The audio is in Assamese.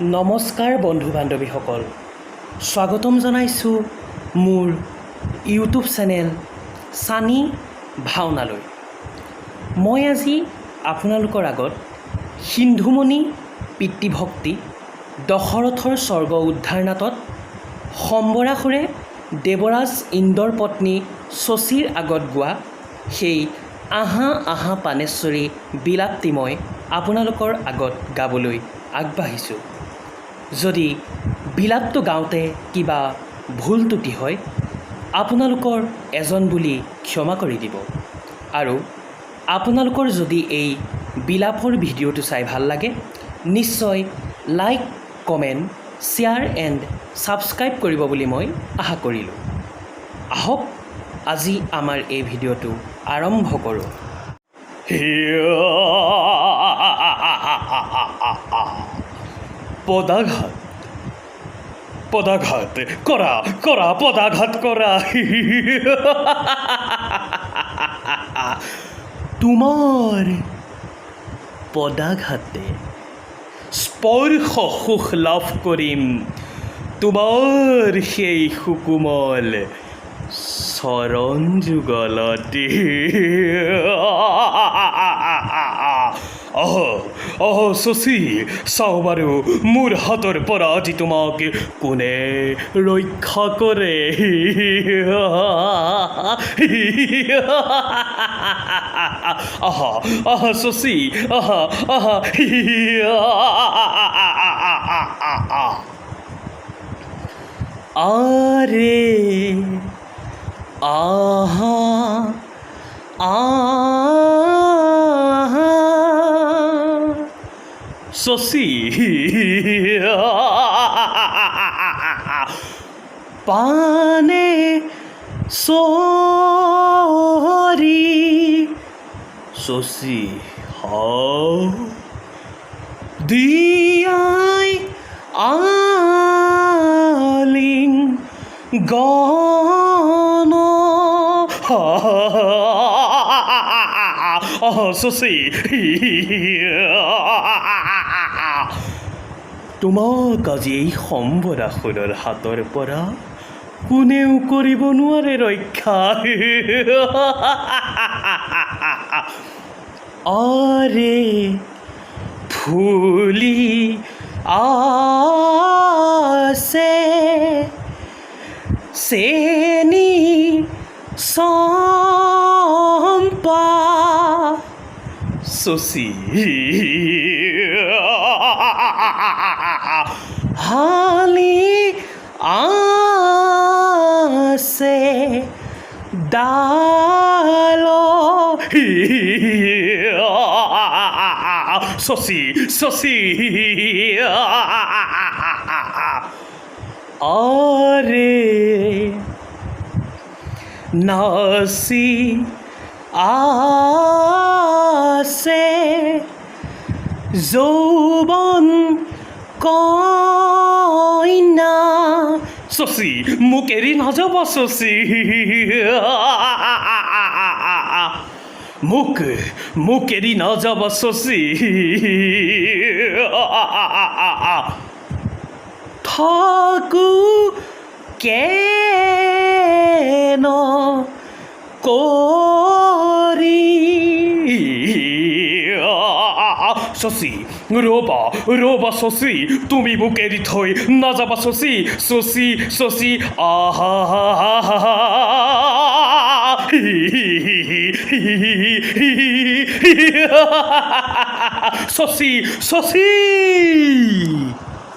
নমস্কাৰ বন্ধু বান্ধৱীসকল, স্বাগতম জনাইছোঁ মোৰ ইউটিউব চেনেল ছানী ভাওনালৈ। মই আজি আপোনালোকৰ আগত সিন্ধুমণি পিতৃভক্তি দশৰথৰ স্বৰ্গ উদ্ধাৰ নাটত সম্বৰাসুৰে দেৱৰাজ ইন্দ্ৰৰ পত্নী শচীৰ আগত গোৱা সেই আহা আহা পানেশ্বৰী বিলাপটি মই আপোনালোকৰ আগত গাবলৈ আগবাঢ়িছোঁ। যদি বিলাপটো গাওঁতে কিবা ভুল ত্ৰুটি হয় আপোনালোকৰ এজন বুলি ক্ষমা কৰি দিব। আৰু আপোনালোকৰ যদি এই বিলাপৰ ভিডিঅ'টো চাই ভাল লাগে নিশ্চয় like, comment, share and subscribe কৰিব বুলি মই আশা কৰিলোঁ। আহক আজি আমাৰ এই ভিডিঅ'টো আৰম্ভ কৰোঁ। পদাঘাত পদাঘাত কৰা কৰা পদাঘাত কৰা। তোমাৰ পদাঘাতে স্পৰ্শ সুখ লাভ কৰিম, তোমাৰ সেই সুকোমল চৰণ যুগলতে। শচী, চাওঁ বাৰু মোৰ হাতৰ পৰা আজি তোমাক কোনে ৰক্ষা কৰে। আহা আহা শচী, আহা আহা। আরে আহা আহা শচী, পানে সরি শচী দিয়াই আলিং গণ। শচী, তোমাক আজি এই সম্বৰাসুৰৰ হাতৰ পৰা কোনেও কৰিব নোৱাৰে ৰক্ষা। আৰে ফুলি আছে চেনি চম্পা শচী, হালি আছে ডাল। শচী শচী, আরে নাচি আছে যৌবন কইনা। শচী, মোক এৰি নাযাব শচী, মোক এৰি নাযাব শচী। থাকো কেন কৰি। শচী, ৰবা ৰবা শচী, তুমি মোক এৰি থৈ নাযাবা শচী। শচী শচী, আহা শচী শচী।